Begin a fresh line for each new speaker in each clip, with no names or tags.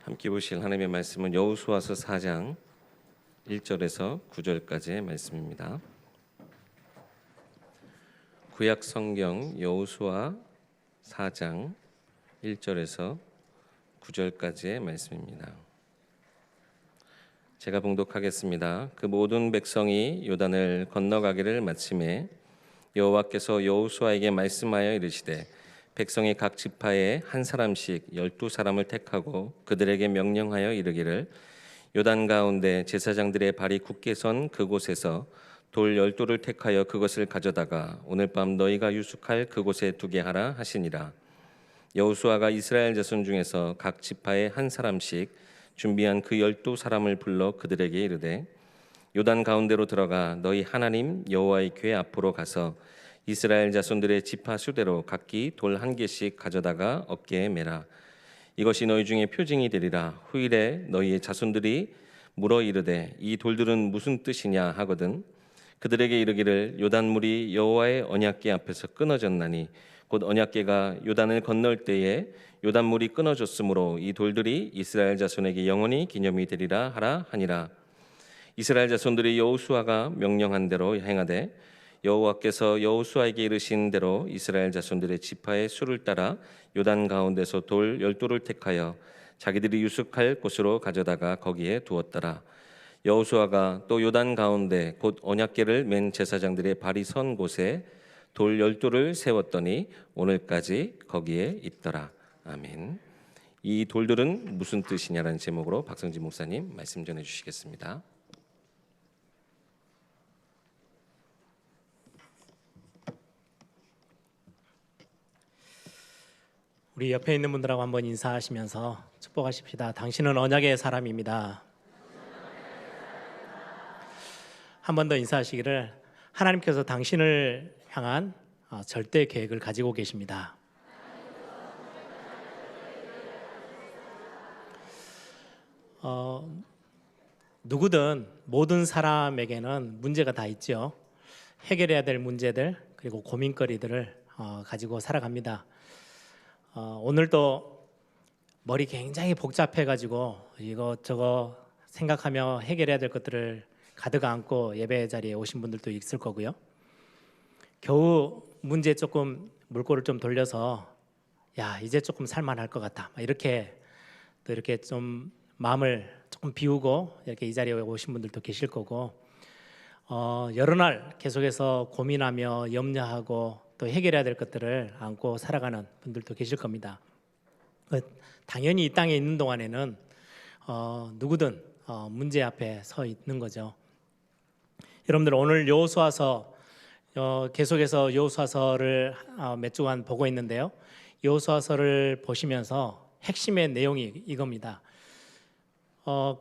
함께 보실 하나님의 말씀은 여호수아서 4장 1절에서 9절까지의 말씀입니다. 구약 성경 여호수아 4장 1절에서 9절까지의 말씀입니다. 제가 봉독하겠습니다. 그 모든 백성이 요단을 건너가기를 마침에 여호와께서 여호수아에게 말씀하여 이르시되 백성이 각 지파에 한 사람씩 12사람을 택하고 그들에게 명령하여 이르기를 요단 가운데 제사장들의 발이 굳게 선 그곳에서 돌 12돌을 택하여 그것을 가져다가 오늘 밤 너희가 유숙할 그곳에 두게 하라 하시니라. 여호수아가 이스라엘 자손 중에서 각 지파에 한 사람씩 준비한 그 12사람을 불러 그들에게 이르되 요단 가운데로 들어가 너희 하나님 여호와의 궤 앞으로 가서 이스라엘 자손들의 지파 수대로 각기 돌 한 개씩 가져다가 어깨에 매라. 이것이 너희 중에 표징이 되리라. 후일에 너희의 자손들이 물어 이르되 이 돌들은 무슨 뜻이냐 하거든 그들에게 이르기를 요단물이 여호와의 언약궤 앞에서 끊어졌나니 곧 언약궤가 요단을 건널 때에 요단물이 끊어졌으므로 이 돌들이 이스라엘 자손에게 영원히 기념이 되리라 하라 하니라. 이스라엘 자손들이 여호수아가 명령한 대로 행하되 여호와께서 여호수아에게 이르신 대로 이스라엘 자손들의 지파의 수를 따라 요단 가운데서 돌 12돌을 택하여 자기들이 유숙할 곳으로 가져다가 거기에 두었더라. 여호수아가 또 요단 가운데 곧 언약궤를 맨 제사장들의 발이 선 곳에 돌 12돌을 세웠더니 오늘까지 거기에 있더라. 아멘. 이 돌들은 무슨 뜻이냐라는 제목으로 박성진 목사님 말씀 전해 주시겠습니다.
우리 옆에 있는 분들하고 한번 인사하시면서 축복하십시다. 당신은 언약의 사람입니다. 한 번 더 인사하시기를 하나님께서 당신을 향한 절대 계획을 가지고 계십니다. 누구든 모든 사람에게는 문제가 다 있죠. 해결해야 될 문제들 그리고 고민거리들을 가지고 살아갑니다. 오늘도 머리 굉장히 복잡해가지고 이것저것 생각하며 해결해야 될 것들을 가득 안고 예배 자리에 오신 분들도 있을 거고요. 겨우 문제 조금 물꼬를 좀 돌려서 야 이제 조금 살만할 것 같다 이렇게 또 이렇게 좀 마음을 조금 비우고 이렇게 이 자리에 오신 분들도 계실 거고 여러 날 계속해서 고민하며 염려하고 또 해결해야 될 것들을 안고 살아가는 분들도 계실 겁니다. 당연히 이 땅에 있는 동안에는 누구든 문제 앞에 서 있는 거죠. 여러분들 오늘 여호수아서 계속해서 여호수아서를 몇 주간 보고 있는데요. 여호수아서를 보시면서 핵심의 내용이 이겁니다.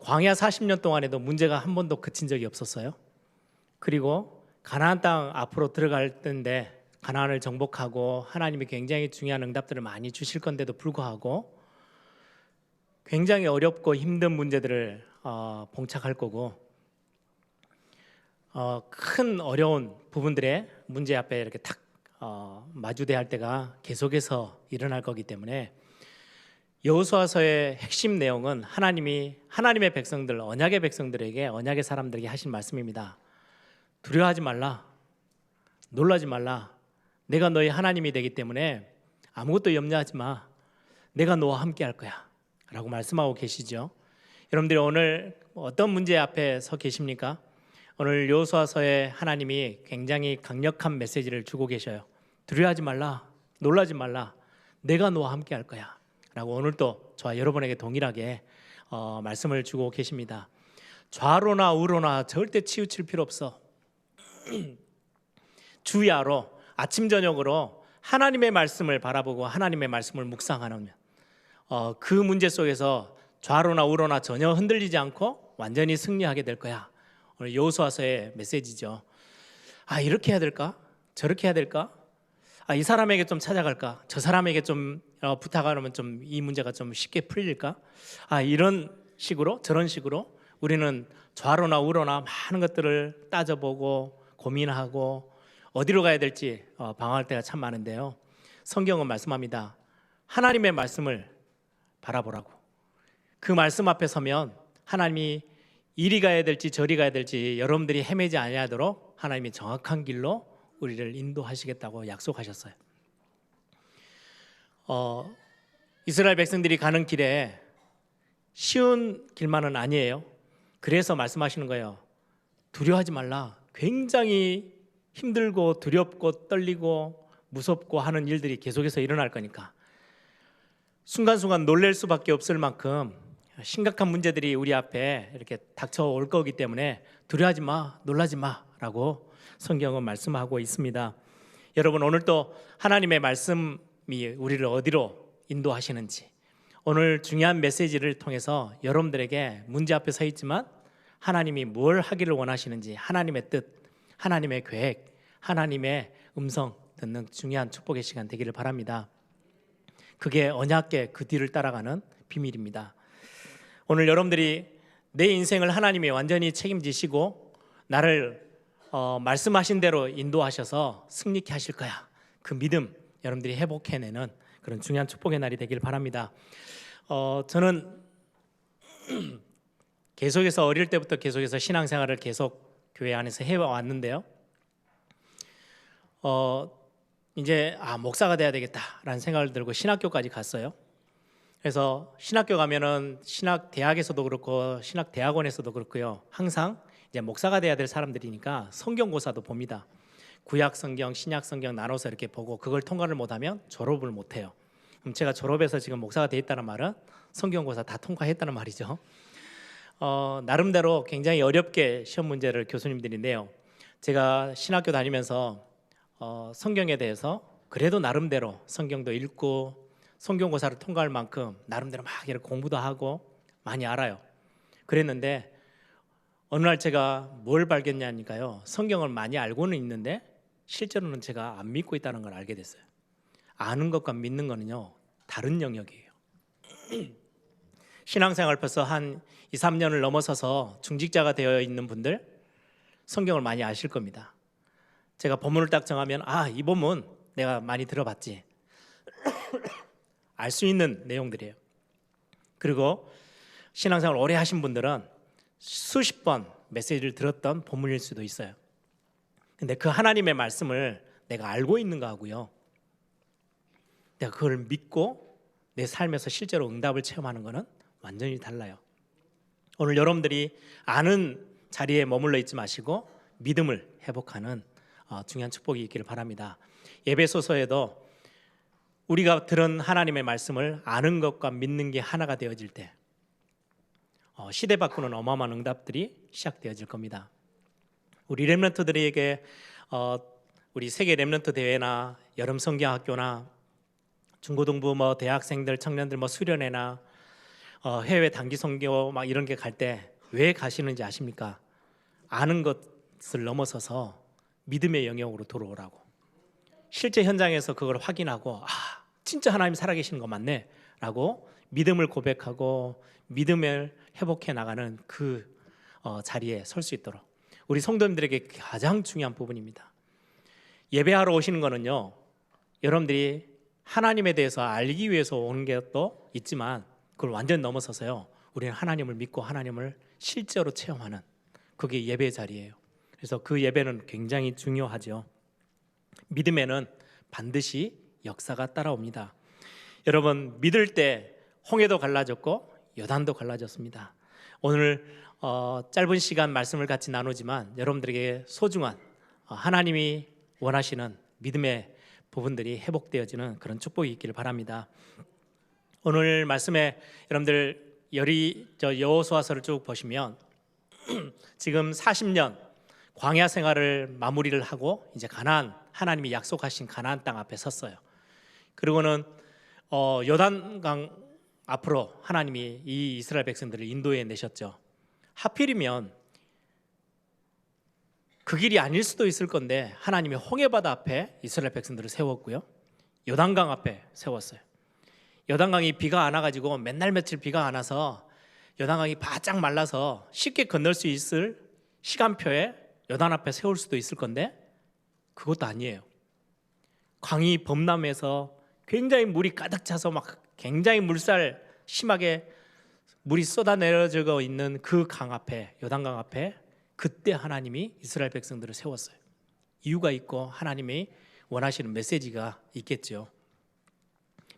광야 40년 동안에도 문제가 한 번도 그친 적이 없었어요. 그리고 가나안 땅 앞으로 들어갈 때인데 가나안을 정복하고 하나님이 굉장히 중요한 응답들을 많이 주실 건데도 불구하고 굉장히 어렵고 힘든 문제들을 봉착할 거고 큰 어려운 부분들의 문제 앞에 이렇게 탁 마주대할 때가 계속해서 일어날 거기 때문에 여호수아서의 핵심 내용은 하나님의 백성들, 언약의 백성들에게 언약의 사람들에게 하신 말씀입니다. 두려워하지 말라, 놀라지 말라. 내가 너희 하나님이 되기 때문에 아무것도 염려하지 마. 내가 너와 함께 할 거야 라고 말씀하고 계시죠. 여러분들이 오늘 어떤 문제 앞에 서 계십니까? 오늘 여호수아서에 하나님이 굉장히 강력한 메시지를 주고 계셔요. 두려워하지 말라, 놀라지 말라. 내가 너와 함께 할 거야 라고 오늘도 저와 여러분에게 동일하게 말씀을 주고 계십니다. 좌로나 우로나 절대 치우칠 필요 없어. 주야로 아침 저녁으로 하나님의 말씀을 바라보고 하나님의 말씀을 묵상하는 그 문제 속에서 좌로나 우로나 전혀 흔들리지 않고 완전히 승리하게 될 거야. 오늘 여호수아서의 메시지죠. 이렇게 해야 될까? 저렇게 해야 될까? 이 사람에게 좀 찾아갈까? 저 사람에게 좀 부탁하면 좀 이 문제가 좀 쉽게 풀릴까? 이런 식으로 저런 식으로 우리는 좌로나 우로나 많은 것들을 따져보고 고민하고 어디로 가야 될지 방황할 때가 참 많은데요. 성경은 말씀합니다. 하나님의 말씀을 바라보라고. 그 말씀 앞에 서면 하나님이 이리 가야 될지 저리 가야 될지 여러분들이 헤매지 아니하도록 하나님이 정확한 길로 우리를 인도하시겠다고 약속하셨어요. 이스라엘 백성들이 가는 길에 쉬운 길만은 아니에요. 그래서 말씀하시는 거예요. 두려워하지 말라. 굉장히 힘들고 두렵고 떨리고 무섭고 하는 일들이 계속해서 일어날 거니까 순간순간 놀랄 수밖에 없을 만큼 심각한 문제들이 우리 앞에 이렇게 닥쳐올 거기 때문에 두려워하지 마, 놀라지 마라고 성경은 말씀하고 있습니다. 여러분, 오늘도 하나님의 말씀이 우리를 어디로 인도하시는지, 오늘 중요한 메시지를 통해서 여러분들에게 문제 앞에 서 있지만 하나님이 뭘 하기를 원하시는지, 하나님의 뜻, 하나님의 계획, 하나님의 음성 듣는 중요한 축복의 시간 되기를 바랍니다. 그게 언약계 그 뒤를 따라가는 비밀입니다. 오늘 여러분들이 내 인생을 하나님이 완전히 책임지시고 나를 말씀하신 대로 인도하셔서 승리케 하실 거야. 그 믿음 여러분들이 회복해내는 그런 중요한 축복의 날이 되길 바랍니다. 저는 계속해서 어릴 때부터 계속해서 신앙생활을 계속 교회 안에서 해왔는데요. 이제 목사가 돼야 되겠다라는 생각을 들고 신학교까지 갔어요. 그래서 신학교 가면은 신학 대학에서도 그렇고 신학 대학원에서도 그렇고요. 항상 이제 목사가 돼야 될 사람들이니까 성경고사도 봅니다. 구약 성경, 신약 성경 나눠서 이렇게 보고 그걸 통과를 못하면 졸업을 못해요. 그럼 제가 졸업해서 지금 목사가 돼 있다는 말은 성경고사 다 통과했다는 말이죠. 나름대로 굉장히 어렵게 시험 문제를 교수님들이 내요. 제가 신학교 다니면서 성경에 대해서 그래도 나름대로 성경도 읽고 성경고사를 통과할 만큼 나름대로 막 이렇게 공부도 하고 많이 알아요. 그랬는데 어느 날 제가 뭘 발견했냐니까요. 성경을 많이 알고는 있는데 실제로는 제가 안 믿고 있다는 걸 알게 됐어요. 아는 것과 믿는 거는요 다른 영역이에요. 신앙생활 벌써 한 2, 3년을 넘어서서 중직자가 되어 있는 분들 성경을 많이 아실 겁니다. 제가 본문을 딱 정하면 이 본문 내가 많이 들어봤지. 알 수 있는 내용들이에요. 그리고 신앙생활 오래 하신 분들은 수십 번 메시지를 들었던 본문일 수도 있어요. 근데 그 하나님의 말씀을 내가 알고 있는가 하고요, 내가 그걸 믿고 내 삶에서 실제로 응답을 체험하는 것은 완전히 달라요. 오늘 여러분들이 아는 자리에 머물러 있지 마시고 믿음을 회복하는 중요한 축복이 있기를 바랍니다. 에베소서에도 우리가 들은 하나님의 말씀을 아는 것과 믿는 게 하나가 되어질 때 시대 바꾸는 어마어마한 응답들이 시작되어질 겁니다. 우리 렘넌트들에게 우리 세계 렘넌트 대회나 여름 성경학교나 중고등부 대학생들 청년들 수련회나 해외 단기 선교 막 이런 게 갈 때 왜 가시는지 아십니까? 아는 것을 넘어서서 믿음의 영역으로 들어오라고. 실제 현장에서 그걸 확인하고 진짜 하나님 살아계시는 거 맞네 라고 믿음을 고백하고 믿음을 회복해 나가는 그 자리에 설 수 있도록 우리 성도님들에게 가장 중요한 부분입니다. 예배하러 오시는 거는요, 여러분들이 하나님에 대해서 알기 위해서 오는 것도 있지만 그걸 완전 넘어서서요, 우리는 하나님을 믿고 하나님을 실제로 체험하는 그게 예배 자리예요. 그래서 그 예배는 굉장히 중요하죠. 믿음에는 반드시 역사가 따라옵니다. 여러분, 믿을 때 홍해도 갈라졌고 요단도 갈라졌습니다. 오늘 짧은 시간 말씀을 같이 나누지만 여러분들에게 소중한 하나님이 원하시는 믿음의 부분들이 회복되어지는 그런 축복이 있기를 바랍니다. 오늘 말씀에 여러분들 여호수아서를 쭉 보시면 지금 40년 광야 생활을 마무리를 하고 이제 가나안, 하나님이 약속하신 가나안 땅 앞에 섰어요. 그리고는 요단강 앞으로 하나님이 이 이스라엘 백성들을 인도해 내셨죠. 하필이면 그 길이 아닐 수도 있을 건데 하나님이 홍해바다 앞에 이스라엘 백성들을 세웠고요, 요단강 앞에 세웠어요. 요단강이 비가 안 와가지고 맨날 며칠 비가 안 와서 요단강이 바짝 말라서 쉽게 건널 수 있을 시간표에 요단 앞에 세울 수도 있을 건데 그것도 아니에요. 강이 범람해서 굉장히 물이 가득 차서 막 굉장히 물살 심하게 물이 쏟아내려지고 있는 그 강 앞에, 요단강 앞에 그때 하나님이 이스라엘 백성들을 세웠어요. 이유가 있고 하나님이 원하시는 메시지가 있겠죠.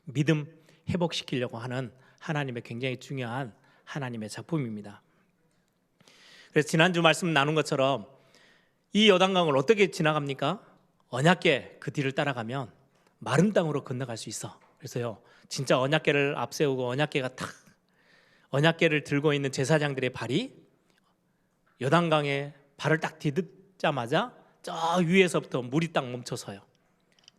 믿음 회복시키려고 하는 하나님의 굉장히 중요한 하나님의 작품입니다. 그래서 지난주 말씀 나눈 것처럼 이 요단강을 어떻게 지나갑니까? 언약궤 그 뒤를 따라가면 마른 땅으로 건너갈 수 있어. 그래서요, 진짜 언약궤를 앞세우고 언약궤를 들고 있는 제사장들의 발이 요단강에 발을 딱 디딛자마자 저 위에서부터 물이 딱 멈춰서요.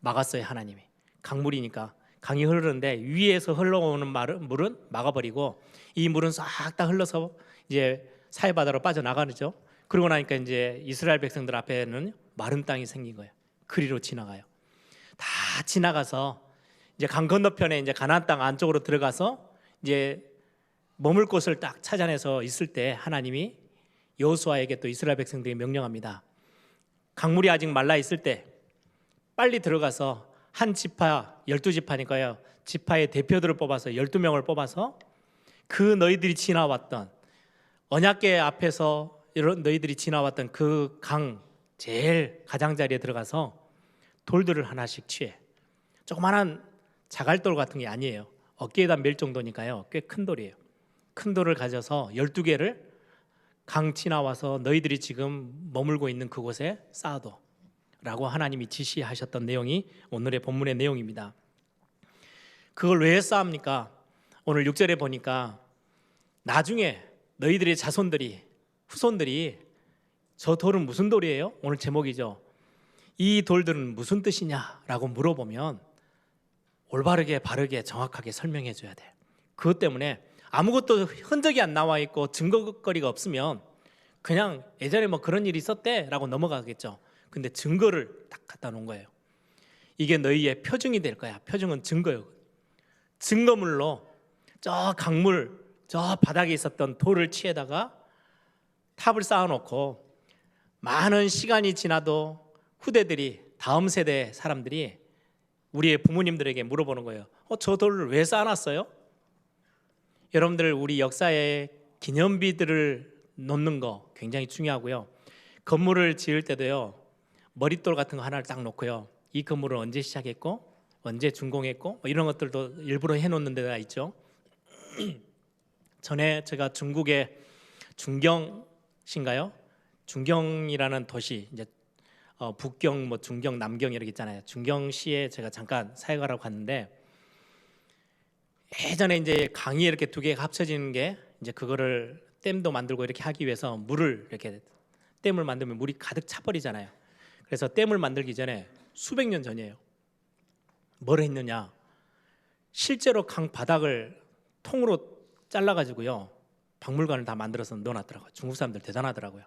막았어요, 하나님이. 강물이니까 강이 흐르는데 위에서 흘러오는 물은 막아버리고 이 물은 싹 다 흘러서 이제 사해바다로 빠져나가죠. 그러고 나니까 이제 이스라엘 백성들 앞에는 마른 땅이 생긴 거예요. 그리로 지나가요. 다 지나가서 이제 강 건너편에 이제 가나안 땅 안쪽으로 들어가서 이제 머물 곳을 딱 찾아내서 있을 때 하나님이 여호수아에게 또 이스라엘 백성들이 명령합니다. 강물이 아직 말라 있을 때 빨리 들어가서 한 지파, 12지파니까요. 지파의 대표들을 뽑아서 12명을 뽑아서 그 너희들이 지나왔던 언약궤 앞에서 너희들이 지나왔던 그 강 제일 가장자리에 들어가서 돌들을 하나씩 취해. 조그마한 자갈돌 같은 게 아니에요. 어깨에다 멜 정도니까요. 꽤 큰 돌이에요. 큰 돌을 가져서 12개를 강 지나와서 너희들이 지금 머물고 있는 그곳에 쌓아둬 라고 하나님이 지시하셨던 내용이 오늘의 본문의 내용입니다. 그걸 왜 쌓습니까? 오늘 6절에 보니까 나중에 너희들의 자손들이 후손들이 저 돌은 무슨 돌이에요? 오늘 제목이죠. 이 돌들은 무슨 뜻이냐라고 물어보면 올바르게 바르게 정확하게 설명해 줘야 돼. 그것 때문에 아무것도 흔적이 안 나와 있고 증거거리가 없으면 그냥 예전에 뭐 그런 일이 있었대라고 넘어가겠죠. 근데 증거를 딱 갖다 놓은 거예요. 이게 너희의 표징이 될 거야. 표징은 증거예요. 증거물로 저 강물, 저 바닥에 있었던 돌을 치에다가 탑을 쌓아놓고 많은 시간이 지나도 후대들이 다음 세대 사람들이 우리의 부모님들에게 물어보는 거예요. 저 돌을 왜 쌓아놨어요? 여러분들 우리 역사의 기념비들을 놓는 거 굉장히 중요하고요. 건물을 지을 때도요. 머릿돌 같은 거 하나를 딱 놓고요. 이 건물을 언제 시작했고 언제 준공했고 뭐 이런 것들도 일부러 해놓는 데가 있죠. 전에 제가 중국의 중경신가요? 중경이라는 도시 이제 북경, 뭐 중경, 남경 이렇게 있잖아요. 중경시에 제가 잠깐 사역하러 갔는데 예전에 이제 강이 이렇게 두 개가 합쳐지는 게 이제 그거를 댐도 만들고 이렇게 하기 위해서 물을 이렇게 댐을 만들면 물이 가득 차버리잖아요. 그래서 댐을 만들기 전에 수백 년 전이에요. 뭘 했느냐? 실제로 강 바닥을 통으로 잘라가지고요 박물관을 다 만들어서 넣어놨더라고요. 중국 사람들 대단하더라고요.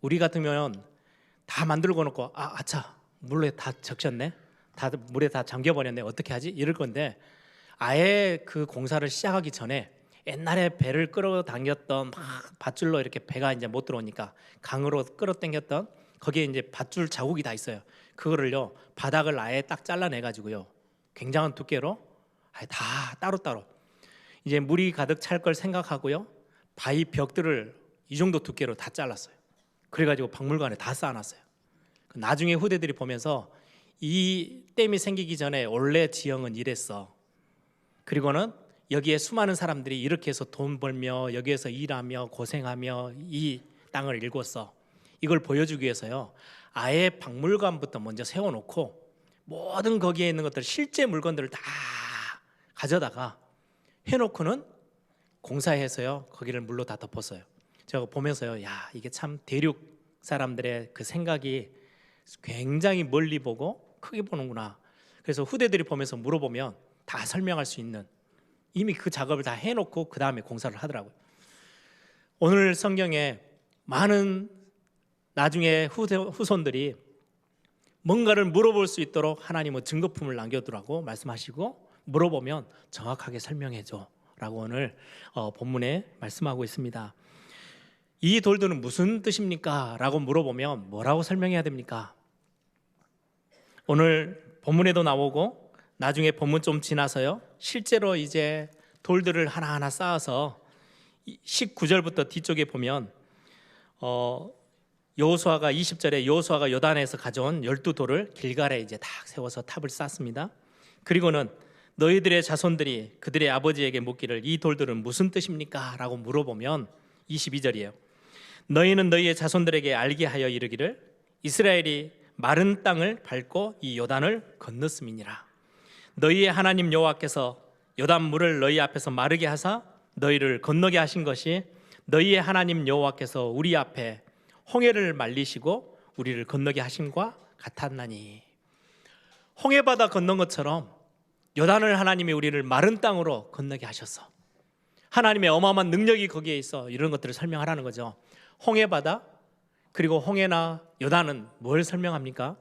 우리 같으면 다 만들고 놓고 아차 물에 다 적셨네, 다 물에 다 잠겨버렸네, 어떻게 하지? 이럴 건데 아예 그 공사를 시작하기 전에 옛날에 배를 끌어당겼던 막 밧줄로 이렇게 배가 이제 못 들어오니까 강으로 끌어당겼던 거기에 이제 밧줄 자국이 다 있어요. 그거를요 바닥을 아예 딱 잘라내가지고요 굉장한 두께로 아예 다 따로따로 이제 물이 가득 찰 걸 생각하고요 바위 벽들을 이 정도 두께로 다 잘랐어요. 그래가지고 박물관에 다 쌓아놨어요. 나중에 후대들이 보면서 이 댐이 생기기 전에 원래 지형은 이랬어. 그리고는 여기에 수많은 사람들이 이렇게 해서 돈 벌며 여기에서 일하며 고생하며 이 땅을 일궜어. 이걸 보여주기 위해서요 아예 박물관부터 먼저 세워놓고 모든 거기에 있는 것들 실제 물건들을 다 가져다가 해놓고는 공사해서요 거기를 물로 다 덮었어요. 제가 보면서요 야 이게 참 대륙 사람들의 그 생각이 굉장히 멀리 보고 크게 보는구나. 그래서 후대들이 보면서 물어보면 다 설명할 수 있는 이미 그 작업을 다 해놓고 그 다음에 공사를 하더라고요. 오늘 성경에 많은 나중에 후손들이 뭔가를 물어볼 수 있도록 하나님은 증거품을 남겨두라고 말씀하시고 물어보면 정확하게 설명해줘 라고 오늘 본문에 말씀하고 있습니다. 이 돌들은 무슨 뜻입니까? 라고 물어보면 뭐라고 설명해야 됩니까? 오늘 본문에도 나오고 나중에 본문 좀 지나서요 실제로 이제 돌들을 하나하나 쌓아서 19절부터 뒤쪽에 보면 여호수아가 20절에 여호수아가 요단에서 가져온 12돌을 길갈에 이제 딱 세워서 탑을 쌓습니다. 그리고는 너희들의 자손들이 그들의 아버지에게 묻기를 이 돌들은 무슨 뜻입니까? 라고 물어보면 22절이에요. 너희는 너희의 자손들에게 알게 하여 이르기를 이스라엘이 마른 땅을 밟고 이 요단을 건넜음이니라. 너희의 하나님 여호와께서 요단 물을 너희 앞에서 마르게 하사 너희를 건너게 하신 것이 너희의 하나님 여호와께서 우리 앞에 홍해를 말리시고 우리를 건너게 하심과 같았나니. 홍해바다 건넌 것처럼 요단을 하나님이 우리를 마른 땅으로 건너게 하셨어. 하나님의 어마어마한 능력이 거기에 있어. 이런 것들을 설명하라는 거죠. 홍해바다 그리고 홍해나 요단은 뭘 설명합니까?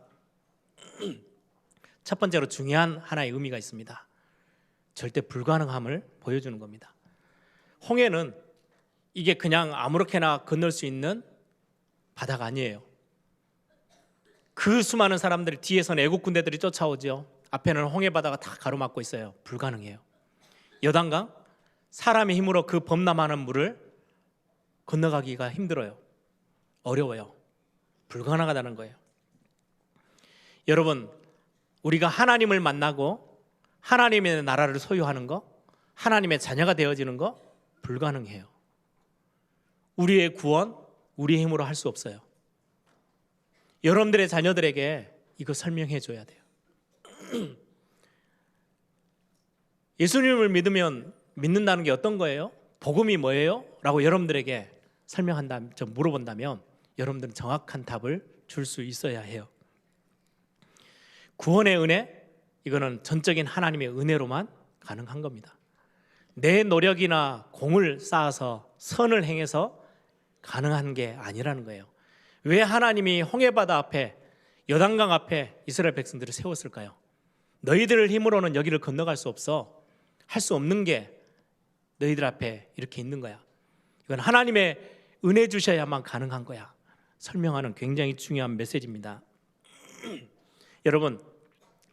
첫 번째로 중요한 하나의 의미가 있습니다. 절대 불가능함을 보여주는 겁니다. 홍해는 이게 그냥 아무렇게나 건널 수 있는 바다가 아니에요. 그 수많은 사람들이 뒤에서는 애국 군대들이 쫓아오죠. 앞에는 홍해바다가 다 가로막고 있어요. 불가능해요. 요단강 사람의 힘으로 그 범람하는 물을 건너가기가 힘들어요. 어려워요. 불가능하다는 거예요. 여러분, 우리가 하나님을 만나고 하나님의 나라를 소유하는 거, 하나님의 자녀가 되어지는 거 불가능해요. 우리의 구원, 우리의 힘으로 할 수 없어요. 여러분들의 자녀들에게 이거 설명해 줘야 돼요. 예수님을 믿는다는 게 어떤 거예요? 복음이 뭐예요? 라고 여러분들에게 물어본다면 여러분들은 정확한 답을 줄 수 있어야 해요. 구원의 은혜, 이거는 전적인 하나님의 은혜로만 가능한 겁니다. 내 노력이나 공을 쌓아서 선을 행해서 가능한 게 아니라는 거예요. 왜 하나님이 홍해바다 앞에 요단강 앞에 이스라엘 백성들을 세웠을까요? 너희들 힘으로는 여기를 건너갈 수 없어. 할 수 없는 게 너희들 앞에 이렇게 있는 거야. 이건 하나님의 은혜 주셔야만 가능한 거야. 설명하는 굉장히 중요한 메시지입니다. 여러분,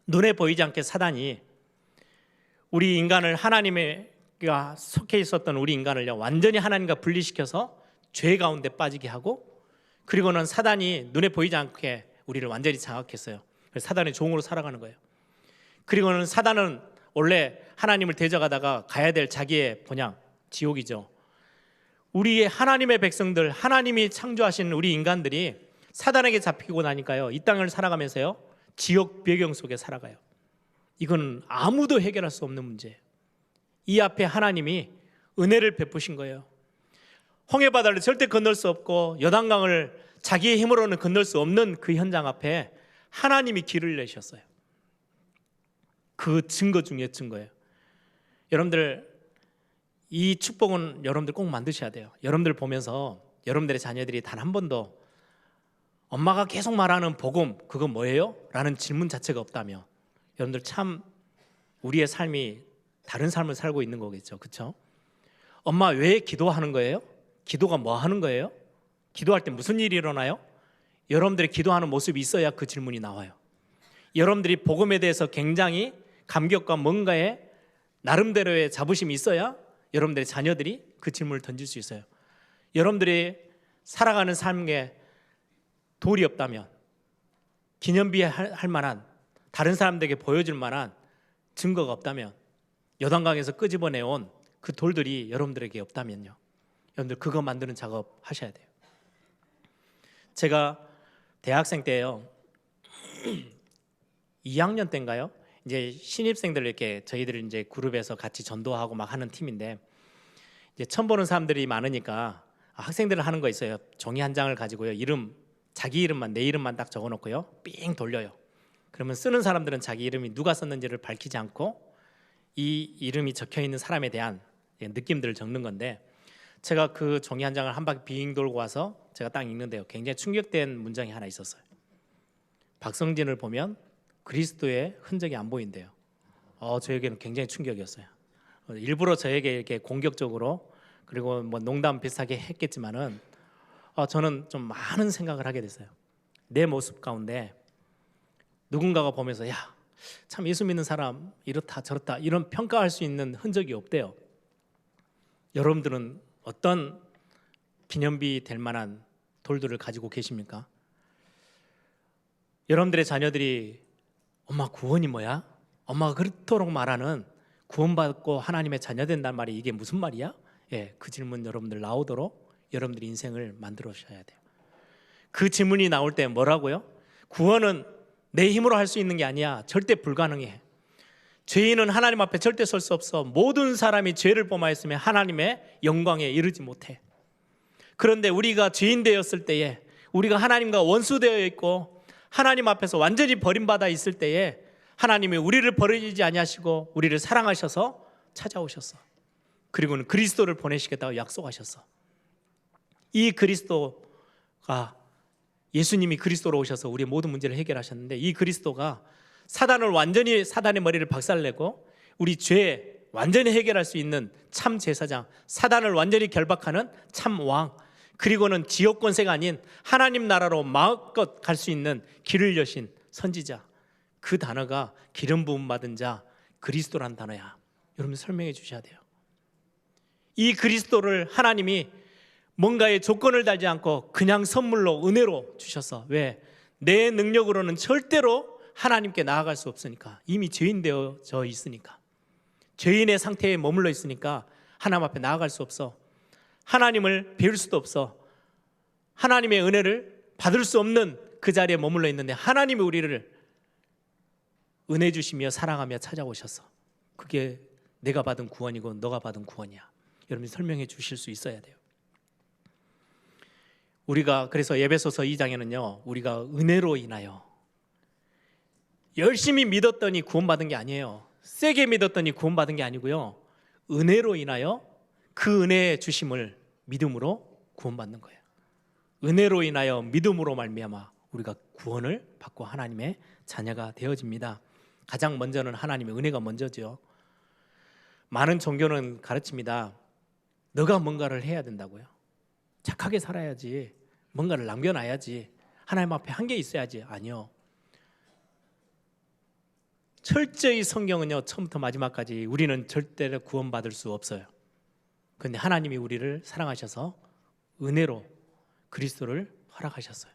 눈에 보이지 않게 사단이 우리 인간을 하나님과 속해 있었던 우리 인간을 완전히 하나님과 분리시켜서 죄 가운데 빠지게 하고, 그리고는 사단이 눈에 보이지 않게 우리를 완전히 장악했어요. 그래서 사단의 종으로 살아가는 거예요. 그리고는 사단은 원래 하나님을 대적하다가 가야 될 자기의 본향, 지옥이죠. 우리의 하나님의 백성들, 하나님이 창조하신 우리 인간들이 사단에게 잡히고 나니까요, 이 땅을 살아가면서요 지옥 배경 속에 살아가요. 이건 아무도 해결할 수 없는 문제예요. 이 앞에 하나님이 은혜를 베푸신 거예요. 홍해바다를 절대 건널 수 없고 요단강을 자기의 힘으로는 건널 수 없는 그 현장 앞에 하나님이 길을 내셨어요. 그 증거 중에 증거예요. 여러분들, 이 축복은 여러분들 꼭 만드셔야 돼요. 여러분들 보면서 여러분들의 자녀들이 단 한 번도 엄마가 계속 말하는 복음, 그건 뭐예요? 라는 질문 자체가 없다면 여러분들 참 우리의 삶이 다른 삶을 살고 있는 거겠죠. 그렇죠? 엄마 왜 기도하는 거예요? 기도가 뭐 하는 거예요? 기도할 때 무슨 일이 일어나요? 여러분들이 기도하는 모습이 있어야 그 질문이 나와요. 여러분들이 복음에 대해서 굉장히 감격과 뭔가에 나름대로의 자부심이 있어야 여러분들의 자녀들이 그 질문을 던질 수 있어요. 여러분들이 살아가는 삶에 돌이 없다면, 기념비에 할 만한, 다른 사람들에게 보여줄 만한 증거가 없다면, 요단강에서 끄집어내온 그 돌들이 여러분들에게 없다면요, 여러분들 그거 만드는 작업 하셔야 돼요. 제가 대학생 때예요, 2학년 때인가요? 이제 신입생들 이렇게 저희들 이제 그룹에서 같이 전도하고 막 하는 팀인데, 이제 처음 보는 사람들이 많으니까 학생들은 하는 거 있어요. 종이 한 장을 가지고요, 자기 이름만, 내 이름만 딱 적어놓고요, 삥 돌려요. 그러면 쓰는 사람들은 자기 이름이 누가 썼는지를 밝히지 않고 이 이름이 적혀 있는 사람에 대한 느낌들을 적는 건데, 제가 그 종이 한 장을 한 바퀴 빙 돌고 와서 제가 딱 읽는데요, 굉장히 충격된 문장이 하나 있었어요. 박성진을 보면 그리스도의 흔적이 안 보인대요. 저에게는 굉장히 충격이었어요. 일부러 저에게 이렇게 공격적으로, 그리고 뭐 농담 비슷하게 했겠지만은 저는 좀 많은 생각을 하게 됐어요. 내 모습 가운데 누군가가 보면서 야, 참 예수 믿는 사람 이렇다 저렇다 이런 평가할 수 있는 흔적이 없대요. 여러분들은 어떤 기념비 될 만한 돌들을 가지고 계십니까? 여러분들의 자녀들이 엄마 구원이 뭐야? 엄마가 그렇도록 말하는 구원받고 하나님의 자녀 된단 말이 이게 무슨 말이야? 예, 그 질문 여러분들 나오도록 여러분들이 인생을 만들어 주셔야 돼요. 그 질문이 나올 때 뭐라고요? 구원은 내 힘으로 할 수 있는 게 아니야. 절대 불가능해. 죄인은 하나님 앞에 절대 설 수 없어. 모든 사람이 죄를 범하였으면 하나님의 영광에 이르지 못해. 그런데 우리가 죄인 되었을 때에, 우리가 하나님과 원수되어 있고 하나님 앞에서 완전히 버림받아 있을 때에 하나님이 우리를 버리지 아니하시고 우리를 사랑하셔서 찾아오셨어. 그리고는 그리스도를 보내시겠다고 약속하셨어. 이 그리스도가, 예수님이 그리스도로 오셔서 우리의 모든 문제를 해결하셨는데, 이 그리스도가 사단을 완전히, 사단의 머리를 박살내고 우리 죄 완전히 해결할 수 있는 참 제사장, 사단을 완전히 결박하는 참 왕, 그리고는 지역 권세가 아닌 하나님 나라로 마음껏 갈 수 있는 길을 여신 선지자, 그 단어가 기름 부음 받은 자, 그리스도란 단어야. 여러분 설명해 주셔야 돼요. 이 그리스도를 하나님이 뭔가의 조건을 달지 않고 그냥 선물로, 은혜로 주셨어. 왜? 내 능력으로는 절대로 하나님께 나아갈 수 없으니까. 이미 죄인 되어져 있으니까. 죄인의 상태에 머물러 있으니까 하나님 앞에 나아갈 수 없어. 하나님을 배울 수도 없어. 하나님의 은혜를 받을 수 없는 그 자리에 머물러 있는데 하나님이 우리를 은혜 주시며 사랑하며 찾아오셨어. 그게 내가 받은 구원이고 너가 받은 구원이야. 여러분이 설명해 주실 수 있어야 돼요. 우리가 그래서 에베소서 2장에는요, 우리가 은혜로 인하여, 열심히 믿었더니 구원받은 게 아니에요. 세게 믿었더니 구원받은 게 아니고요, 은혜로 인하여 그 은혜의 주심을 믿음으로 구원받는 거예요. 은혜로 인하여 믿음으로 말미암아 우리가 구원을 받고 하나님의 자녀가 되어집니다. 가장 먼저는 하나님의 은혜가 먼저죠. 많은 종교는 가르칩니다. 너가 뭔가를 해야 된다고요. 착하게 살아야지, 뭔가를 남겨놔야지, 하나님 앞에 한 게 있어야지. 아니요. 철저히 성경은요, 처음부터 마지막까지 우리는 절대로 구원받을 수 없어요. 그런데 하나님이 우리를 사랑하셔서 은혜로 그리스도를 허락하셨어요.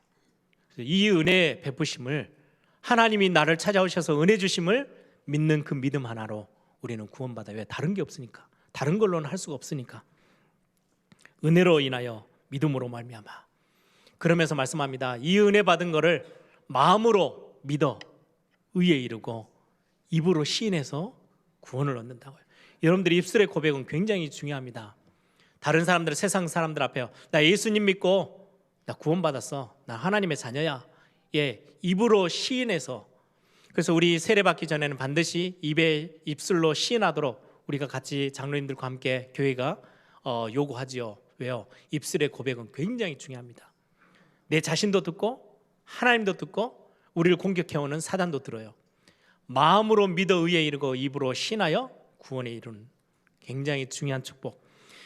그래서 이 은혜의 베푸심을, 하나님이 나를 찾아오셔서 은혜 주심을 믿는 그 믿음 하나로 우리는 구원받아요. 왜? 다른 게 없으니까. 다른 걸로는 할 수가 없으니까. 은혜로 인하여 믿음으로 말미암아. 그러면서 말씀합니다. 이 은혜 받은 거를 마음으로 믿어 의에 이르고 입으로 시인해서 구원을 얻는다고요. 여러분들의 입술의 고백은 굉장히 중요합니다. 다른 사람들, 세상 사람들 앞에요, 나 예수님 믿고 나 구원받았어, 나 하나님의 자녀야, 예, 입으로 시인해서. 그래서 우리 세례받기 전에는 반드시 입술로 시인하도록 우리가 같이 장로님들과 함께 교회가 요구하지요. 왜요? 입술의 고백은 굉장히 중요합니다. 내 자신도 듣고 하나님도 듣고 우리를 공격해오는 사단도 들어요. 마음으로 믿어 의에 이르고 입으로 신하여 구원에 이르는 굉장히 중요한 축복.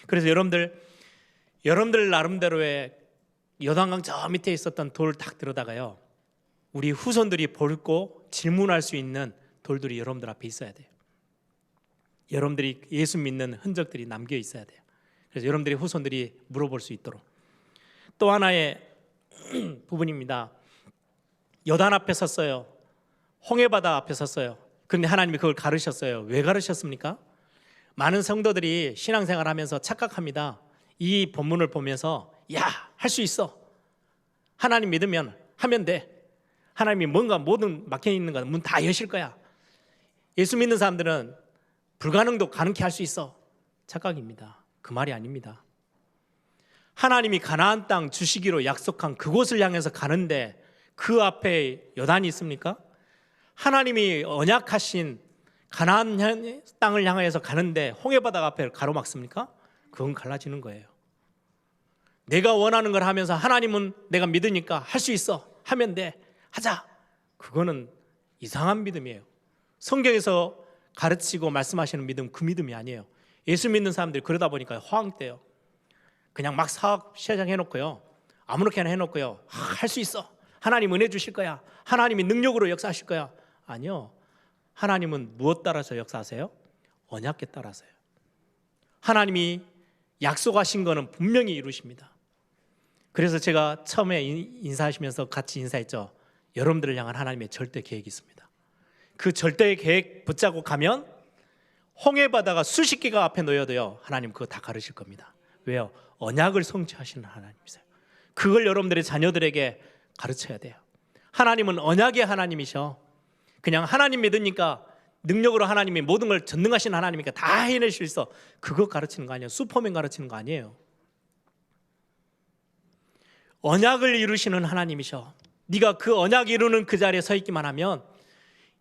그래서 여러분들 나름대로의 요단강 저 밑에 있었던 돌 딱 들어다가요, 우리 후손들이 볼고 질문할 수 있는 돌들이 여러분들 앞에 있어야 돼요. 여러분들이 예수 믿는 흔적들이 남겨 있어야 돼요. 그래서 여러분들의 후손들이 물어볼 수 있도록. 또 하나의 부분입니다. 요단 앞에 섰어요. 홍해바다 앞에 섰어요. 그런데 하나님이 그걸 가르셨어요. 왜 가르셨습니까? 많은 성도들이 신앙생활하면서 착각합니다. 이 본문을 보면서 야, 할 수 있어, 하나님 믿으면 하면 돼, 하나님이 뭔가 모든 막혀있는 거 문 다 여실 거야, 예수 믿는 사람들은 불가능도 가능케 할 수 있어. 착각입니다. 그 말이 아닙니다. 하나님이 가나안 땅 주시기로 약속한 그곳을 향해서 가는데 그 앞에 요단이 있습니까? 하나님이 언약하신 가나안 땅을 향해서 가는데 홍해바다 앞에 가로막습니까? 그건 갈라지는 거예요. 내가 원하는 걸 하면서 하나님은 내가 믿으니까 할 수 있어, 하면 돼, 하자. 그거는 이상한 믿음이에요. 성경에서 가르치고 말씀하시는 믿음, 그 믿음이 아니에요. 예수 믿는 사람들이 그러다 보니까 허황돼요. 그냥 막 사업 시작해놓고요, 아무렇게나 해놓고요, 할 수 있어, 하나님 은혜 주실 거야, 하나님이 능력으로 역사하실 거야. 아니요. 하나님은 무엇 따라서 역사하세요? 언약에 따라서요. 하나님이 약속하신 거는 분명히 이루십니다. 그래서 제가 처음에 인사하시면서 같이 인사했죠. 여러분들을 향한 하나님의 절대 계획이 있습니다. 그 절대 계획 붙잡고 가면 홍해바다가 수십 개가 앞에 놓여도요, 하나님 그거 다 가르칠 겁니다. 왜요? 언약을 성취하시는 하나님이세요. 그걸 여러분들의 자녀들에게 가르쳐야 돼요. 하나님은 언약의 하나님이셔. 그냥 하나님 믿으니까 능력으로 하나님이 모든 걸 전능하신 하나님이니까 다 해낼 수 있어. 그거 가르치는 거 아니에요. 슈퍼맨 가르치는 거 아니에요. 언약을 이루시는 하나님이셔. 네가 그 언약 이루는 그 자리에 서 있기만 하면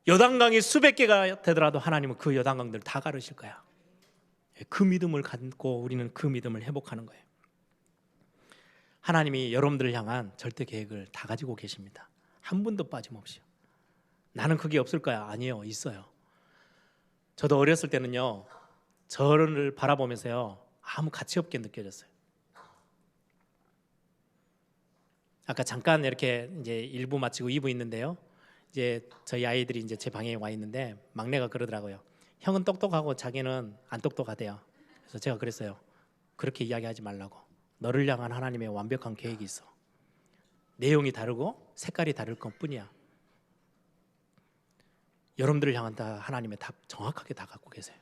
요단강이 수백 개가 되더라도 하나님은 그 요단강들 다 가르칠 거야. 그 믿음을 갖고 우리는 그 믿음을 회복하는 거예요. 하나님이 여러분들을 향한 절대 계획을 다 가지고 계십니다. 한 분도 빠짐없이요. 나는 그게 없을 거야. 아니에요. 있어요. 저도 어렸을 때는요, 저를 바라보면서요, 아무 가치 없게 느껴졌어요. 아까 잠깐 이렇게 이제 1부 마치고 2부 있는데요. 이제 저희 아이들이 이제 제 방에 와 있는데 막내가 그러더라고요. 형은 똑똑하고 자기는 안 똑똑하대요. 그래서 제가 그랬어요. 그렇게 이야기하지 말라고. 너를 향한 하나님의 완벽한 계획이 있어. 내용이 다르고 색깔이 다를 것뿐이야. 여러분들을 향한 다 하나님의 답 정확하게 다 갖고 계세요.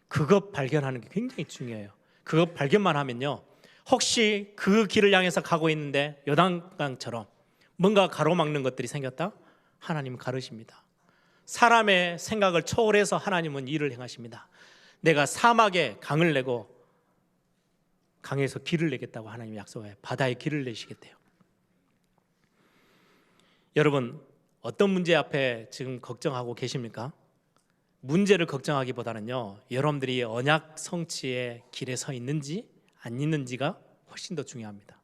그것 발견하는 게 굉장히 중요해요. 그것 발견만 하면요, 혹시 그 길을 향해서 가고 있는데 요단강처럼 뭔가 가로막는 것들이 생겼다? 하나님은 가르십니다. 사람의 생각을 초월해서 하나님은 일을 행하십니다. 내가 사막에 강을 내고 강에서 길을 내겠다고 하나님이 약속해요. 바다에 길을 내시겠대요. 여러분, 어떤 문제 앞에 지금 걱정하고 계십니까? 문제를 걱정하기보다는요, 여러분들이 언약 성취의 길에 서 있는지 안 있는지가 훨씬 더 중요합니다.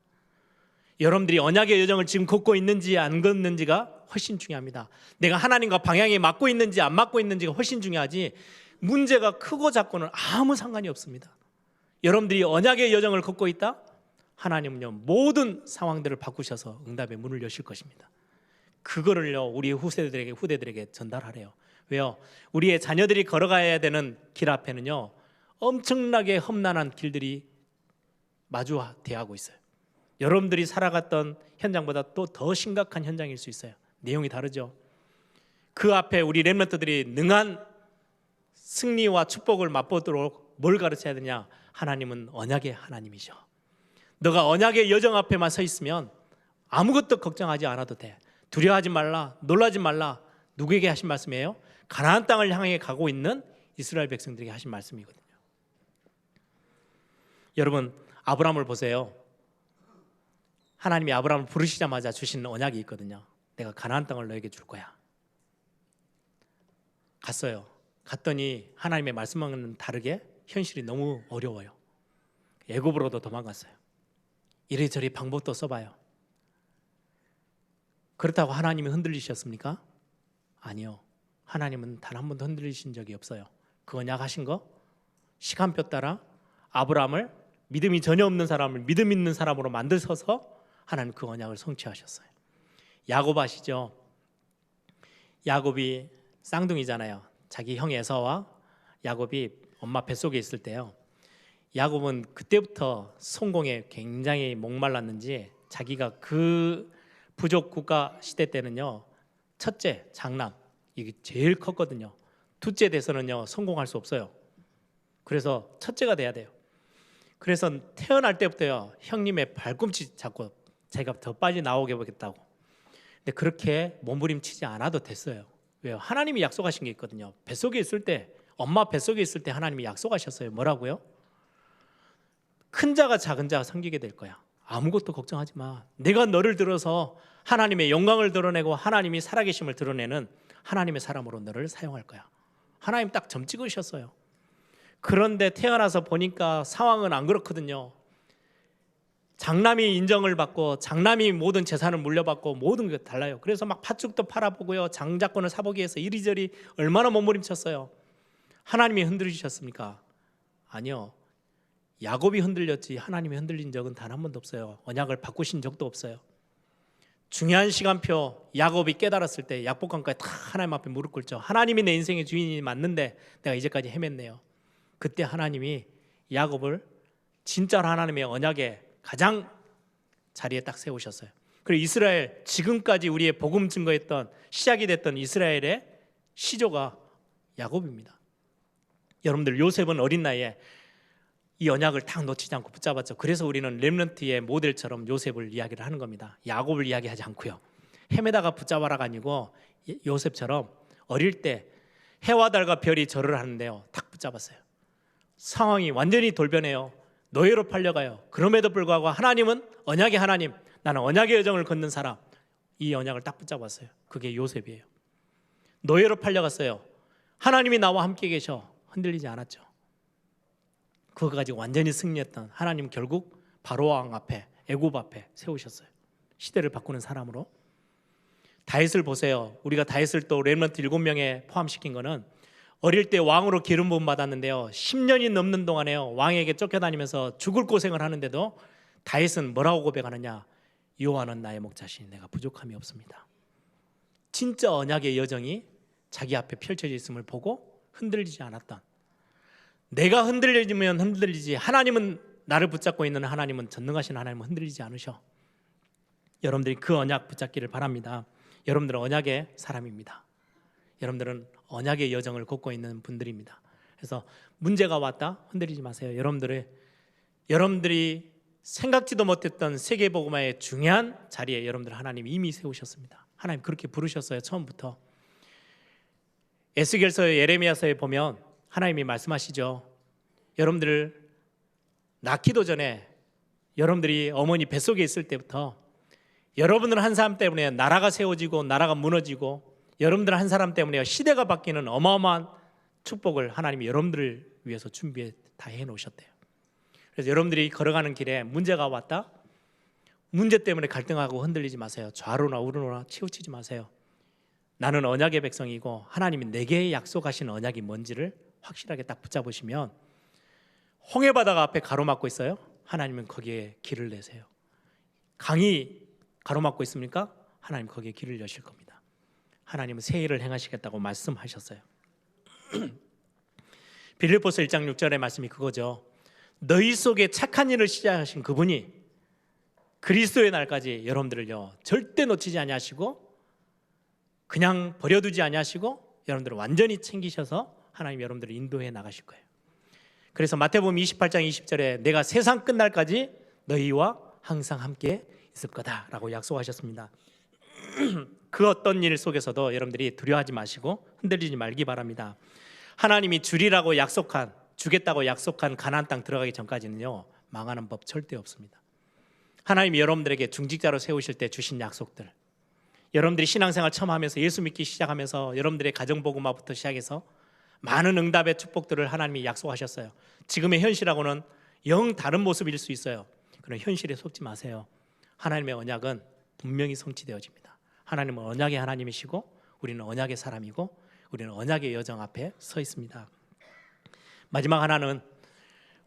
여러분들이 언약의 여정을 지금 걷고 있는지 안 걷는지가 훨씬 중요합니다. 내가 하나님과 방향이 맞고 있는지 안 맞고 있는지가 훨씬 중요하지, 문제가 크고 작고는 아무 상관이 없습니다. 여러분들이 언약의 여정을 걷고 있다? 하나님은요, 모든 상황들을 바꾸셔서 응답의 문을 여실 것입니다. 그거를요, 우리 후대들에게 전달하래요. 왜요? 우리의 자녀들이 걸어가야 되는 길 앞에는요, 엄청나게 험난한 길들이 대하고 있어요. 여러분들이 살아갔던 현장보다 또 더 심각한 현장일 수 있어요. 내용이 다르죠. 그 앞에 우리 렘넌트들이 능한 승리와 축복을 맛보도록 뭘 가르쳐야 되냐? 하나님은 언약의 하나님이셔. 너가 언약의 여정 앞에만 서 있으면 아무것도 걱정하지 않아도 돼. 두려워하지 말라, 놀라지 말라. 누구에게 하신 말씀이에요? 가나안 땅을 향해 가고 있는 이스라엘 백성들에게 하신 말씀이거든요. 여러분, 아브라함을 보세요. 하나님이 아브라함을 부르시자마자 주신 언약이 있거든요. 내가 가나안 땅을 너에게 줄 거야. 갔어요. 갔더니 하나님의 말씀과는 다르게 현실이 너무 어려워요. 애굽으로도 도망갔어요. 이리저리 방법도 써봐요. 그렇다고 하나님이 흔들리셨습니까? 아니요. 하나님은 단 한 번도 흔들리신 적이 없어요. 그 언약 하신 거 시간표 따라 아브라함을 믿음이 전혀 없는 사람을 믿음 있는 사람으로 만드셔서 하나님 그 언약을 성취하셨어요. 야곱 아시죠? 야곱이 쌍둥이잖아요. 자기 형 에서와 야곱이 엄마 뱃속에 있을 때요, 야곱은 그때부터 성공에 굉장히 목말랐는지 자기가 그 부족 국가 시대 때는요, 첫째 장남 이게 제일 컸거든요. 둘째 돼서는요 성공할 수 없어요. 그래서 첫째가 돼야 돼요. 그래서 태어날 때부터요, 형님의 발꿈치 잡고 제가 더 빨리 나오게 보겠다고. 근데 그렇게 몸부림치지 않아도 됐어요. 왜요? 하나님이 약속하신 게 있거든요. 뱃속에 있을 때, 엄마 뱃속에 있을 때 하나님이 약속하셨어요. 뭐라고요? 큰 자가 작은 자가 섬기게 될 거야. 아무것도 걱정하지 마. 내가 너를 들어서 하나님의 영광을 드러내고 하나님이 살아계심을 드러내는 하나님의 사람으로 너를 사용할 거야. 하나님 딱 점 찍으셨어요. 그런데 태어나서 보니까 상황은 안 그렇거든요. 장남이 인정을 받고 장남이 모든 재산을 물려받고 모든 게 달라요. 그래서 막 팥죽도 팔아보고요, 장자권을 사보기 위해서 이리저리 얼마나 몸부림쳤어요. 하나님이 흔들리셨습니까? 아니요. 야곱이 흔들렸지 하나님이 흔들린 적은 단 한 번도 없어요. 언약을 바꾸신 적도 없어요. 중요한 시간표, 야곱이 깨달았을 때 약복강가에 다 하나님 앞에 무릎 꿇죠. 하나님이 내 인생의 주인이 맞는데 내가 이제까지 헤맸네요. 그때 하나님이 야곱을 진짜 하나님의 언약의 가장 자리에 딱 세우셨어요. 그리고 이스라엘, 지금까지 우리의 복음 증거했던 시작이 됐던 이스라엘의 시조가 야곱입니다. 여러분들, 요셉은 어린 나이에 이 언약을 딱 놓치지 않고 붙잡았죠. 그래서 우리는 렘넌트의 모델처럼 요셉을 이야기를 하는 겁니다. 야곱을 이야기하지 않고요. 헤매다가 붙잡아라가 아니고 요셉처럼 어릴 때 해와 달과 별이 절을 하는데요, 딱 붙잡았어요. 상황이 완전히 돌변해요. 노예로 팔려가요. 그럼에도 불구하고 하나님은 언약의 하나님, 나는 언약의 여정을 걷는 사람, 이 언약을 딱 붙잡았어요. 그게 요셉이에요. 노예로 팔려갔어요. 하나님이 나와 함께 계셔. 흔들리지 않았죠. 그거 가지고 완전히 승리했던 하나님, 결국 바로왕 앞에, 애굽 앞에 세우셨어요. 시대를 바꾸는 사람으로. 다윗을 보세요. 우리가 다윗을 또 렘넌트 7명에 포함시킨 거는 어릴 때 왕으로 기름 부음 받았는데요, 10년이 넘는 동안에요, 왕에게 쫓겨다니면서 죽을 고생을 하는데도 다윗은 뭐라고 고백하느냐? 여호와는 나의 목자시니 내가 부족함이 없습니다. 진짜 언약의 여정이 자기 앞에 펼쳐져 있음을 보고 흔들리지 않았던, 내가 흔들리면 흔들리지, 하나님은, 나를 붙잡고 있는 하나님은, 전능하신 하나님은 흔들리지 않으셔. 여러분들이 그 언약 붙잡기를 바랍니다. 여러분들은 언약의 사람입니다. 여러분들은 언약의 여정을 걷고 있는 분들입니다. 그래서 문제가 왔다 흔들리지 마세요. 여러분들이 생각지도 못했던 세계복음화의 중요한 자리에 여러분들 하나님 이미 세우셨습니다. 하나님 그렇게 부르셨어요. 처음부터. 에스겔서의 예레미야서에 보면 하나님이 말씀하시죠. 여러분들 낳기도 전에, 여러분들이 어머니 뱃속에 있을 때부터 여러분들 한 사람 때문에 나라가 세워지고 나라가 무너지고, 여러분들 한 사람 때문에 시대가 바뀌는 어마어마한 축복을 하나님이 여러분들을 위해서 준비해 다 해놓으셨대요. 그래서 여러분들이 걸어가는 길에 문제가 왔다, 문제 때문에 갈등하고 흔들리지 마세요. 좌로나 우로나 치우치지 마세요. 나는 언약의 백성이고 하나님이 내게 약속하신 언약이 뭔지를 확실하게 딱 붙잡으시면, 홍해바다가 앞에 가로막고 있어요. 하나님은 거기에 길을 내세요. 강이 가로막고 있습니까? 하나님 거기에 길을 여실 겁니다. 하나님은 새 일을 행하시겠다고 말씀하셨어요. 빌립보서 1장 6절의 말씀이 그거죠. 너희 속에 착한 일을 시작하신 그분이 그리스도의 날까지 여러분들을요 절대 놓치지 아니하시고, 그냥 버려두지 아니하시고, 여러분들을 완전히 챙기셔서 하나님 여러분들을 인도해 나가실 거예요. 그래서 마태복음 28장 20절에 내가 세상 끝날까지 너희와 항상 함께 있을 거다라고 약속하셨습니다. 그 어떤 일 속에서도 여러분들이 두려워하지 마시고 흔들리지 말기 바랍니다. 하나님이 주리라고 약속한, 주겠다고 약속한 가나안 땅 들어가기 전까지는요 망하는 법 절대 없습니다. 하나님이 여러분들에게 중직자로 세우실 때 주신 약속들, 여러분들이 신앙생활 처음 하면서 예수 믿기 시작하면서 여러분들의 가정복음화부터 시작해서 많은 응답의 축복들을 하나님이 약속하셨어요. 지금의 현실하고는 영 다른 모습일 수 있어요. 그런 현실에 속지 마세요. 하나님의 언약은 분명히 성취되어집니다. 하나님은 언약의 하나님이시고 우리는 언약의 사람이고 우리는 언약의 여정 앞에 서 있습니다. 마지막 하나는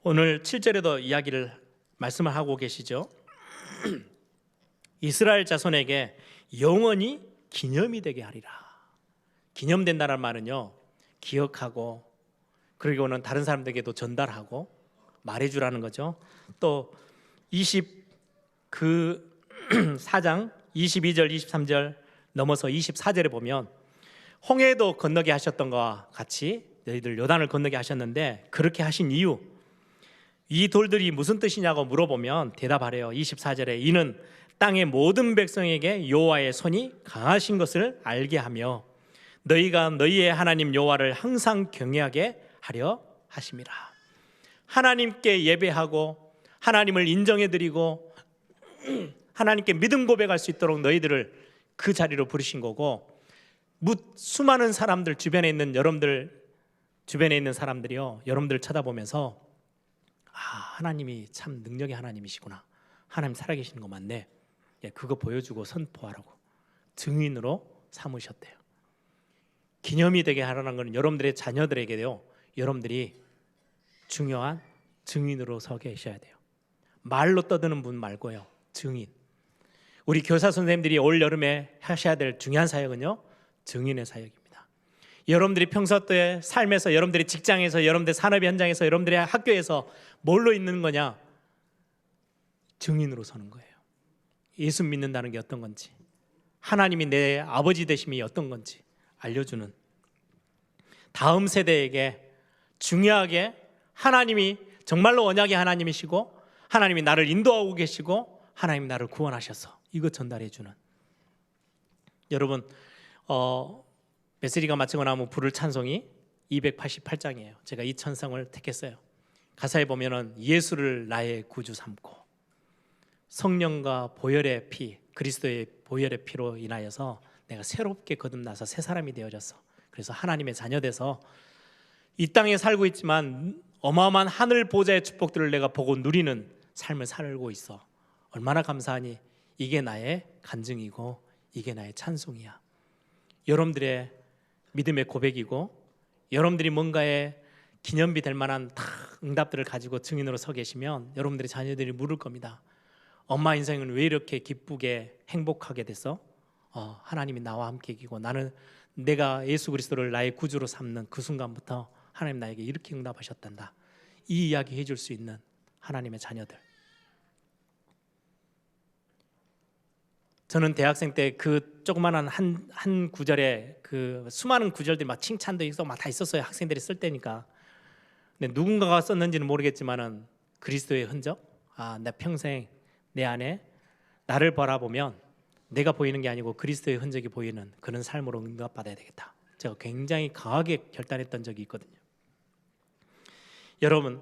오늘 7절에도 이야기를 말씀을 하고 계시죠. 이스라엘 자손에게 영원히 기념이 되게 하리라. 기념된다는 말은요 기억하고, 그리고는 다른 사람들에게도 전달하고 말해주라는 거죠. 또 4장 22절 23절 넘어서 24절에 보면 홍해도 건너게 하셨던 것과 같이 너희들 요단을 건너게 하셨는데, 그렇게 하신 이유, 이 돌들이 무슨 뜻이냐고 물어보면 대답하래요. 24절에 이는 땅의 모든 백성에게 여호와의 손이 강하신 것을 알게 하며 너희가 너희의 하나님 여호와를 항상 경외하게 하려 하심이라. 하나님께 예배하고 하나님을 인정해드리고 하나님께 믿음 고백할 수 있도록 너희들을 그 자리로 부르신 거고, 수많은 사람들 주변에 있는 사람들이요 여러분들 쳐다보면서 하나님이 참 능력의 하나님이시구나, 하나님 살아계시는 거 맞네, 그거 보여주고 선포하라고 증인으로 삼으셨대요. 기념이 되게 하라는 것은 여러분들의 자녀들에게요 여러분들이 중요한 증인으로 서 계셔야 돼요. 말로 떠드는 분 말고요, 증인. 우리 교사 선생님들이 올 여름에 하셔야 될 중요한 사역은요 증인의 사역입니다. 여러분들이 평소 때 삶에서, 여러분들의 직장에서, 여러분들의 산업 현장에서, 여러분들의 학교에서 뭘로 있는 거냐? 증인으로 서는 거예요. 예수 믿는다는 게 어떤 건지, 하나님이 내 아버지 되심이 어떤 건지 알려주는, 다음 세대에게 중요하게 하나님이 정말로 언약의 하나님이시고 하나님이 나를 인도하고 계시고 하나님이 나를 구원하셔서 이거 전달해주는. 여러분 메시지가 마치고 나면 부를 찬송이 288장이에요. 제가 이 찬송을 택했어요. 가사에 보면은 예수를 나의 구주 삼고 성령과 보혈의 피, 그리스도의 보혈의 피로 인하여서 내가 새롭게 거듭나서 새 사람이 되어졌어. 그래서 하나님의 자녀 돼서 이 땅에 살고 있지만 어마어마한 하늘 보좌의 축복들을 내가 보고 누리는 삶을 살고 있어. 얼마나 감사하니. 이게 나의 간증이고 이게 나의 찬송이야. 여러분들의 믿음의 고백이고 여러분들이 뭔가에 기념비 될 만한 다 응답들을 가지고 증인으로 서 계시면 여러분들의 자녀들이 물을 겁니다. 엄마 인생은 왜 이렇게 기쁘게 행복하게 됐어? 하나님이 나와 함께 계시고 나는 내가 예수 그리스도를 나의 구주로 삼는 그 순간부터 하나님 나에게 이렇게 응답하셨단다. 이 이야기 해줄 수 있는 하나님의 자녀들. 저는 대학생 때 그 조그마한 한 구절에 그 수많은 구절들이 막 칭찬도 있고 막 다 있었어요. 학생들이 쓸 때니까. 근데 누군가가 썼는지는 모르겠지만은 그리스도의 흔적. 내 평생 내 안에 나를 바라보면 내가 보이는 게 아니고 그리스도의 흔적이 보이는 그런 삶으로 응답받아야 되겠다. 제가 굉장히 강하게 결단했던 적이 있거든요. 여러분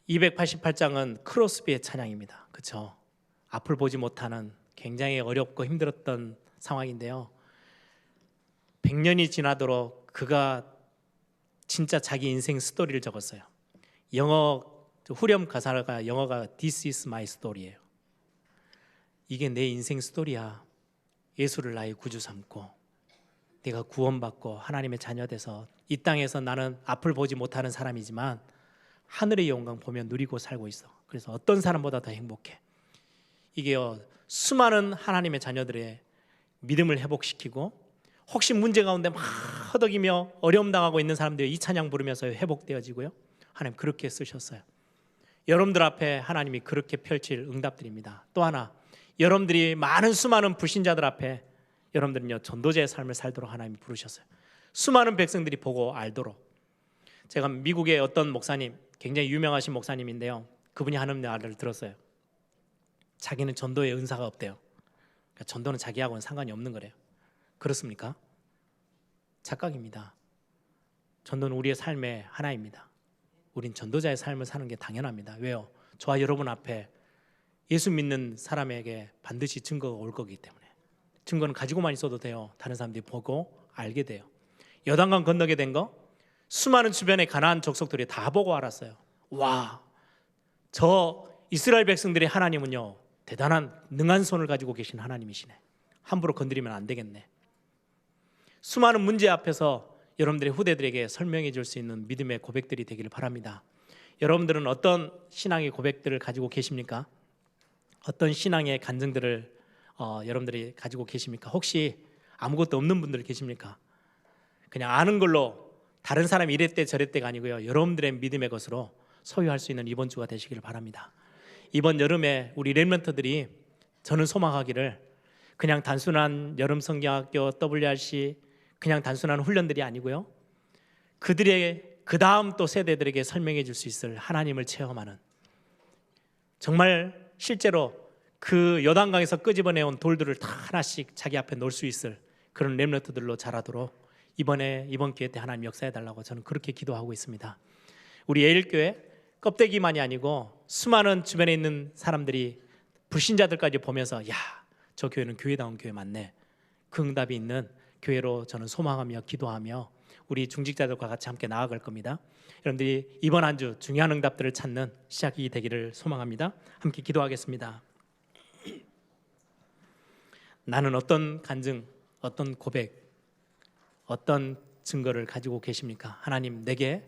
288장은 크로스비의 찬양입니다. 그렇죠? 앞을 보지 못하는 굉장히 어렵고 힘들었던 상황인데요. 100년이 지나도록 그가 진짜 자기 인생 스토리를 적었어요. 영어 후렴 가사가 영어가 This is my story예요. 이게 내 인생 스토리야. 예수를 나의 구주 삼고 내가 구원받고 하나님의 자녀 돼서 이 땅에서 나는 앞을 보지 못하는 사람이지만 하늘의 영광 보며 누리고 살고 있어. 그래서 어떤 사람보다 더 행복해. 이게요, 수많은 하나님의 자녀들의 믿음을 회복시키고 혹시 문제 가운데 막 허덕이며 어려움 당하고 있는 사람들이 이 찬양 부르면서 회복되어지고요. 하나님 그렇게 쓰셨어요. 여러분들 앞에 하나님이 그렇게 펼칠 응답들입니다. 또 하나, 여러분들이 많은 수많은 불신자들 앞에 여러분들은요 전도자의 삶을 살도록 하나님이 부르셨어요. 수많은 백성들이 보고 알도록. 제가 미국의 어떤 목사님, 굉장히 유명하신 목사님인데요, 그분이 하는 말을 들었어요. 자기는 전도의 은사가 없대요. 그러니까 전도는 자기하고는 상관이 없는 거래요. 그렇습니까? 착각입니다. 전도는 우리의 삶의 하나입니다. 우린 전도자의 삶을 사는 게 당연합니다. 왜요? 저와 여러분 앞에 예수 믿는 사람에게 반드시 증거가 올 거기 때문에. 증거는 가지고만 있어도 돼요. 다른 사람들이 보고 알게 돼요. 요단강 건너게 된 거 수많은 주변의 가나안 족속들이 다 보고 알았어요. 와, 저 이스라엘 백성들의 하나님은요 대단한 능한 손을 가지고 계신 하나님이시네. 함부로 건드리면 안 되겠네. 수많은 문제 앞에서 여러분들의 후대들에게 설명해 줄 수 있는 믿음의 고백들이 되기를 바랍니다. 여러분들은 어떤 신앙의 고백들을 가지고 계십니까? 어떤 신앙의 간증들을 여러분들이 가지고 계십니까? 혹시 아무것도 없는 분들 계십니까? 그냥 아는 걸로 다른 사람이 이랬대 저랬대가 아니고요, 여러분들의 믿음의 것으로 소유할 수 있는 이번 주가 되시기를 바랍니다. 이번 여름에 우리 렘넌트들이 저는 소망하기를 그냥 단순한 여름 성경학교 WRC 그냥 단순한 훈련들이 아니고요, 그들의 그 다음 또 세대들에게 설명해 줄 수 있을 하나님을 체험하는, 정말 실제로 그 요단강에서 끄집어내온 돌들을 다 하나씩 자기 앞에 놓을 수 있을 그런 렘넌트들로 자라도록 이번 기회 때 하나님 역사해 달라고 저는 그렇게 기도하고 있습니다. 우리 예일교회 껍데기만이 아니고 수많은 주변에 있는 사람들이 불신자들까지 보면서 야, 저 교회는 교회다운 교회 맞네, 그 응답이 있는 교회로 저는 소망하며 기도하며 우리 중직자들과 같이 함께 나아갈 겁니다. 여러분들이 이번 한 주 중요한 응답들을 찾는 시작이 되기를 소망합니다. 함께 기도하겠습니다. 나는 어떤 간증, 어떤 고백, 어떤 증거를 가지고 계십니까? 하나님, 내게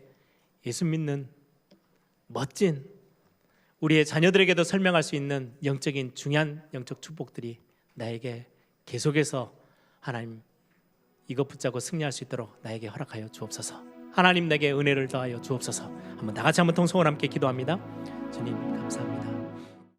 예수 믿는 멋진 우리의 자녀들에게도 설명할 수 있는 영적인 중요한 영적 축복들이 나에게 계속해서 하나님 이것 붙잡고 승리할 수 있도록 나에게 허락하여 주옵소서. 하나님, 내게 은혜를 더하여 주옵소서. 한번 다 같이 한번 통성으로 함께 기도합니다. 주님 감사합니다.